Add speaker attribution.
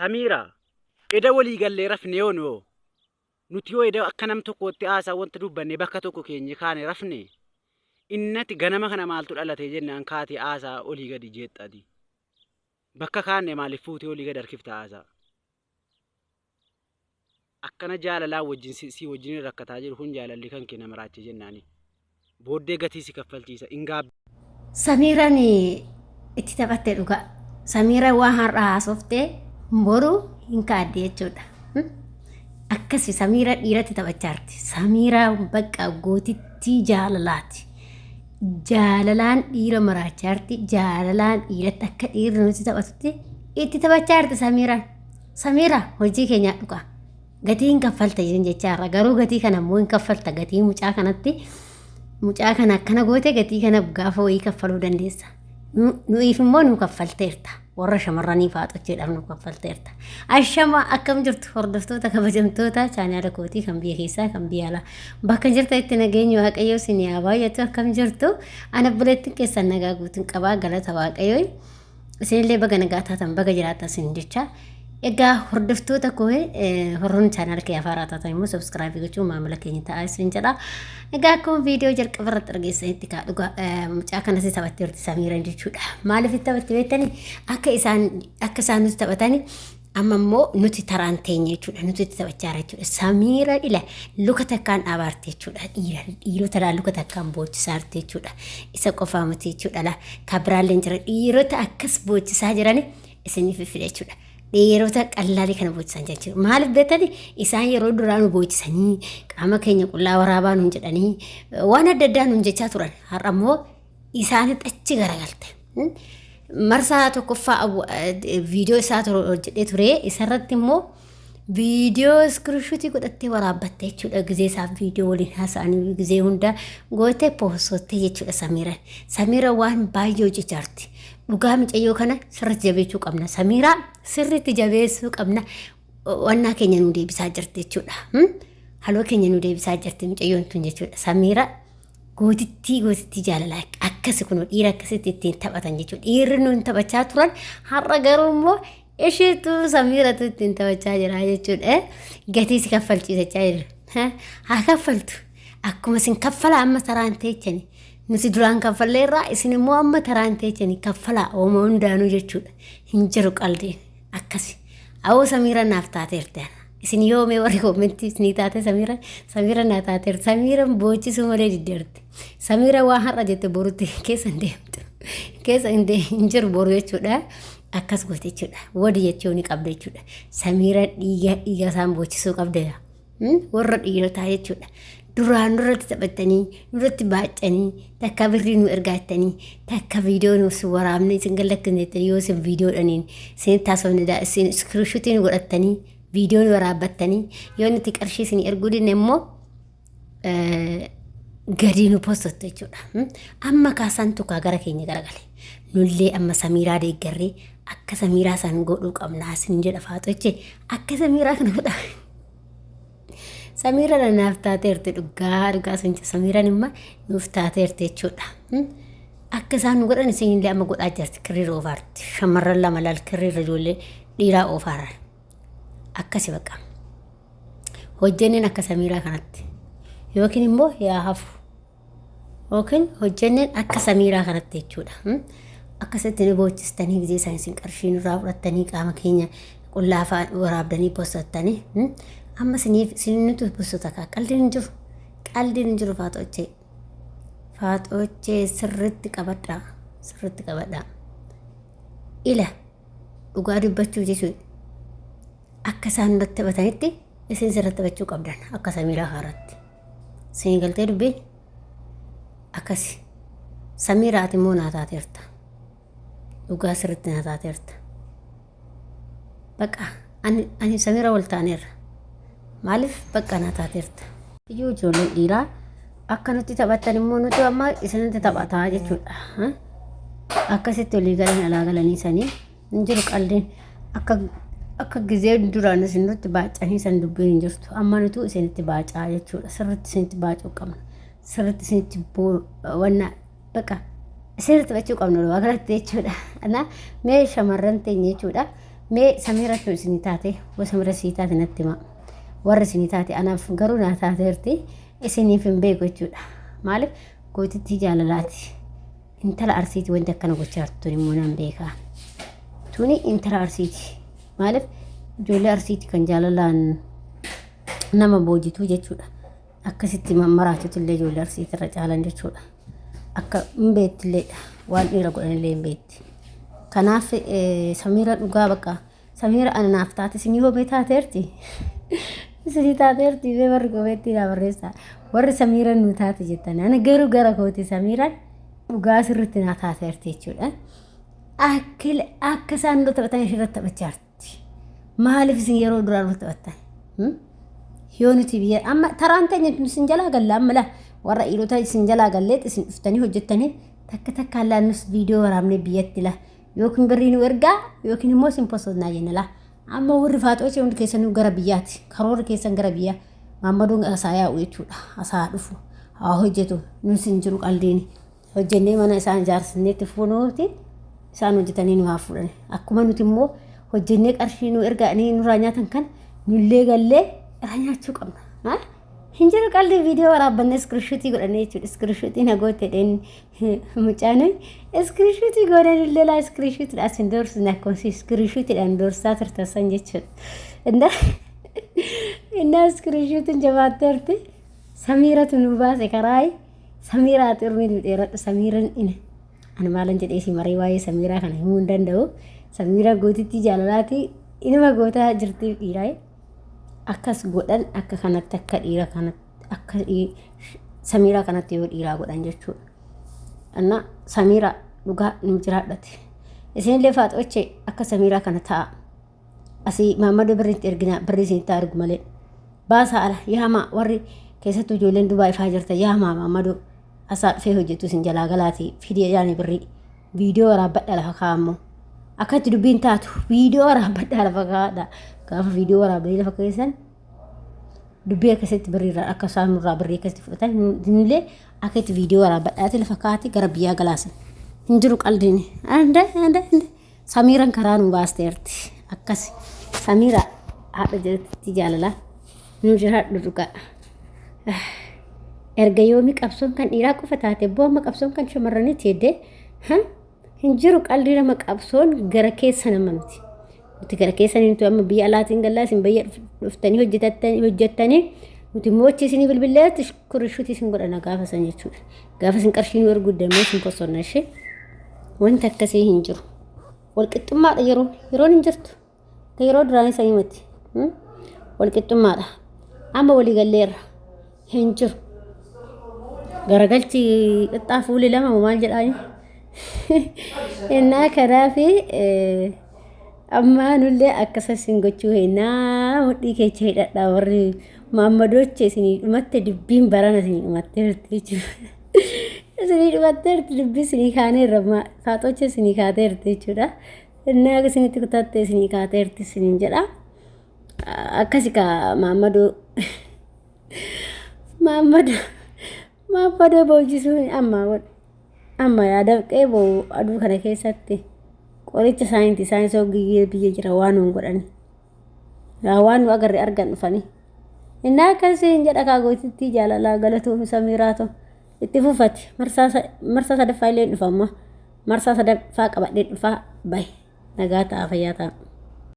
Speaker 1: Samiira eda walii gallee rafne yoonoo nuti yoo eda akka nam tokkootti haasaa wanta dubbanne bakka tokko keenya kaane rafne innati ganama kana maaltu dhalate jennaan kaati haasaa olii gadi jeexxati bakka kaanne maaliif fuutee olii gadi harkifta haasaa akkana jaalalaa wajjin si wajjin rakkataa jiru kun jaalalli kan kee nama raache jennaani booddee gatii si kaffalchiisa ingaa
Speaker 2: Samiiraan itti taphattee dhugaa Samiira waan har'a haasoftee boru hin kaadde jechuudha. Akkasii Samiira dhiiratti taphachaa jirti. Samiira bakka gootitti jaalalaati. Jaalalaan dhiira maraachaa jirti. Jaalalaan dhiiratti akka dhiirri nuti taphatutti itti taphachaa jirti Samiiraan. Samiira hojii keenyaa dhugaa. Gatii hin kaffalta jechaarra garuu gatii kana immoo hin kaffalta gatii mucaa kanatti mucaa kana akkana goote gatii kana gaafa wayii kaffaluu dandeessa. Nuyiif immoo nu kaffalteerta. Warra shamarranii faaxocheedhaaf nu kaffalteerta. Ashama akkam jirtu hordoftoota kabajamtoota chaanaala kootii kan biyya keessaa kan biyya alaa bakka jirtanitti nageenyi waaqayyoo isin haa baay'atu akkam jirtu ana buleetti keessan nagaa guutuun qabaa galata waaqayyoo isinillee baga nagaa taatan baga jiraatan isin jecha. Egaa hordoftoota koo horroon chaanaala kee afaaraa taatan immoo subscribe gochuun maamila keenya ta'aa isin jedha. Egaa akkuma viidiyoo jalqaba irratti argeessanitti kaa dhugaa mucaa kanas taphattee jirti Samiiraan jechuudha. Maaliif taphatti beektanii akka isaan nuti taphatanii amma immoo nuti taraan teenya jechuudha. Nuti taphachaa jirra jechuudha. Samiira ila luka takkaan dhaabaarte jechuudha. Dhiirota luka takkaan boochisaa jirti jechuudha. Isa qofaa miti jechuudha. Kabiraalleen jira dhiirota akkas boochisaa jiran isiniif fide jechuudha. Dhiirota qallaalii kana boochisan jechuudha. Maaliif beektanii isaan yeroo duraan boochisanii qaama keenya qullaa waraabaa nuun jedhanii waan adda addaa nuun jechaa turan. Har'a immoo isaanitti achi garagalte. Marsaa tokkoffaa viidiyoo isaa hojjedhee ture. Isarratti immoo viidiyoo iskiriishuutii godhattee waraabbatte jechuudha. Gizee isaaf viidiyoo waliin haasa'anii gizee hunda gootee poostottee jechuudha Samiiraan. Samiiraan waan baay'ee hojjechaa jirti. Dhugaa micayyoo kana sirriitti jabeessuu qabna. Samiiraa sirriitti jabeessuu qabna. Wannaa keenya nu deebisaa jirti jechuudha. Haloo keenya nu deebisaa jirti micayyoon tun jechuudha. Samiiraa gootitti jaalalaa akkasi kun dhiira akkasitti ittiin taphatan jechuudha. Dhiirri nuun taphachaa turan har'a garuu immoo isheetu Samiiratu ittiin taphachaa jira jechuudha. Gatii si kaffalchiisachaa jira. Haa kaffaltu. Akkuma isin kaffala amma saraan teechani. Nuti duraan kaffalleerraa isin immoo amma taraan teechanii kaffalaa oomoo hundaanuu jechuudha. Hin jiru qalbiin akkasi. Awoo Samiira naaf taateerti. Isin yoomee warri koomentii isinii taate Samiira naa taateerti. Samiiraan boochisuu malee diddeerti. Samiira waan har'a jette borutti keessa hin deemtu. Keessa hin jiru boru jechuudha. Akkas goote jechuudha. Wadi jechuu ni qabda jechuudha. Samiira dhiiga isaan boochisuu qabda. Warra dhiirotaa jechuudha. Duraan nurratti taphattanii nurratti baacanii takka birrii nu ergaattanii takka viidiyoo nuuf waraabne isin gallakkisneettanii yoo isin viidiyoodhaniin isin taasifamnedha isin iskiriishuutii nu godhattanii viidiyoo nu waraabbattanii yoo nuti qarshii isin erguu dinne immoo gadi nu poostottu jechuudha. Amma kaasaan tokko gara keenya garagale nullee amma Samiiraa deeggarree akka Samiiraa san godhuu qabnaa isin jedha faaxoche akka Samiiraa kana godha. Samiiraan naaf taateerti dhugaa suncha Samiiraan immoo nuuf taateerti jechuudha. Akka isaan nu godhan isinillee amma godhaa jirti kirriira oofaarti. Shamarran lama laal kirriira ijoollee dhiiraa oofaara. Akkasi baqa. Hojjenneen akka Samiiraa kanatti. Yookiin immoo yaa hafu. Yookiin hojjenneen akka Samiiraa kanatti jechuudha. Akkasitti ni boocistanii gizee isaan isin qarshii nurraa fudhattanii qaama keenya qullaa waraabdanii poostattanii. Amma sinitu busota ka qaldiin jiru faaxochee sirriitti qabadha ila dhugaa dubbachuu jechuudha akka isaan irratti taphatanitti isin sirriitti taphachuu qabdan akka Samiiraa haaratti isin galtee dubbeen akkasi Samiiraati immoo naa taateerta dhugaa sirriitti naa taateerta baqa ani Samiiraa wal taaneerra. Maaliif bakka naa taateerta. Iyyuu ijoollee dhiiraa akka nuti taphattan immoo nuti amma isinitti taphataa jechuudha. Akkasitti olii galan alaa galanii sanii hin jiru qaldiin akka gizee duraan isinitti baacanii san dubbiin hin jirtu. Amma nuti isinitti baacaa jechuudha. Sirriitti isinitti baacuu qabna. Sirriitti isinitti wanna bakka isinitti taphachuu qabna waa kanatti jechuudha. Mee shamarran teenya jechuudha. mee Samiiratu isinii taate Samiira sii taate natti himaa warri isinii taate anaaf garuu naa taateerti isiniif hin beeku jechuudha maaliif gootittii jaalalaati intala arsiiti wanti akkana gochaa jirtu immoo nan beekaa tuni intala arsiiti maaliif ijoollee arsiiti kan jaalalaan nama boojituu jechuudha akkasitti maraatuttillee ijoollee arsiiti irra caalan jechuudha akka hin beettillee waan dhiira godhanillee hin beetti kanaaf Samiira dhugaa bakka Samiira ana naaf taate isinii hobee taateerti isinii taateerti bee warri gobeetti naa barreessaa warri Samiira nu taate jettan ana garuu gara kooti Samiiraan dhugaa sirriitti naa taateerti jechuudha akka isaan dura taphatan irratti taphachaa jirti maaliif isin yeroo duraa dura taphattan yoo nuti biyya amma taraan teenya isin jalaa galla amma la warra dhiirota isin jalaa galleet isin dhuftanii hojjettanii takka takkaan laannus viidiyoo waraabnee biyyatti la yookiin birrii nu ergaa yookiin immoo isin posonnaa jenna la amma warri faaxoochee hundi keessanuu gara biyyaatti karoora keessan gara biyyaa maammaduun asaa yaa'u jechuudha asaa dhufu haa hojjetu nus hin jiru qaldiini hojjennee mana isaan ijaarsineetti fuunuuti isaan hojjetanii nu haa fuudhani akkuma nuti immoo hojjennee qarshii nu ergaanii nurraa nyaatan kan nullee gallee irraa nyaachuu qabna hin jiru qalbii viidiyoo waraabbanne iskiriishuutii godhannee jechuudha iskiriishuutii nagootti jedheen mucaanee iskiriishuutii godhanillee laa iskiriishuutiidhaas hin doorsine akkasumas iskiriishuutiidhaan doorsaa turtasan jechuudha innaa iskiriishuutiin jabaatteerti Samiiratu nu baase karaayi Samiiraa xirmii nu dheeradha Samiiraan ina ani maalan jedhee si marii waa'ee Samiiraa kana himuu hin danda'u Samiiraa gootittii jaalalaati inuma gootaa jirtiif dhiiraayi akkas godhan akka kanatti akka dhiira kanatti akka Samiiraa kanatti yoo dhiiraa godhan jechuudha anna Samiiraa dhugaa nu jiraadhate isinillee faaxoochee akka Samiiraa kana ta'a asii Maammadoo birriitti ergina birrii isinitti argu malee baasaa ala yaamaa warri keessattuu ijoolleen Dubaay ifaa jirta yaamaa Maammadoo asaa dhufee hojjetu isin jalaa galaati fidee jaanii birrii viidiyoo waraabbadha lafa kaa'ammoo akkatti dubbiin taatu viidiyoo waraabbadha lafa kaa'adha gaafa viidiyoo waraabanii lafa keessan dubbii akkasitti birriirraa akka isaan nurraa birrii akkasitti fudhatan nillee akkatti viidiyoo waraabadhaati lafa kaa'ati gara biyyaa galaasan hin jiru qaldiini anda Samiiraan karaa nu baasteerti akkas Samiiraa haadha jirti jaalalaa nu jiraadhu dhugaa erga yoomi qabsoon kan dhiiraa qofa taate booma qabsoon kan shamarranitti heddee hin jiru qalbii nama qabsoon gara keessa nama miti nuti gara keessa nuti amma biyya alaatiin gallaa isin bayya dhuftanii hojjettanii nuti moochi isinii bilbileetti kurishuutii isin godhana gaafa san jechuudha gaafa isin qarshii nu ergu deemee isin posonna ishee wanti akkasii hin jiru walqixxummaadha yeroon hin jirtu yeroo duraanii sanii miti walqixxummaadha amma walii galleerra hin jiru garagalchi qixxaa fuuli lama maal jedhaani innaa kanaafi amma nullee akkasas hin gochuu hennaa mudhii keecha hidhadhaa warri Maammadooche isinii dhumatte dubbiin barana isinii dhumatteerti jechuudha isinii dhumatteerti dubbii isinii kaaneerra faaxooche isinii kaateerti jechuudha innaa isinitti kutatte isinii kaateerti isiniin jedha akkasi ka Maammadoo boojisuun amma yaadaqee boo aduu kana keessatti qoricha saayinsoo biyya jira waan nuun godhani waan nu agarre argan dhufanii innaa akkasii hin jedha kaagootitti jaalalaa galatuun Samiiraato itti fufati marsaa sadaffaa illee dhufamma marsaa sadaffaa qabadhee dhufaa bahe nagaa ta'a fayyaa ta'a.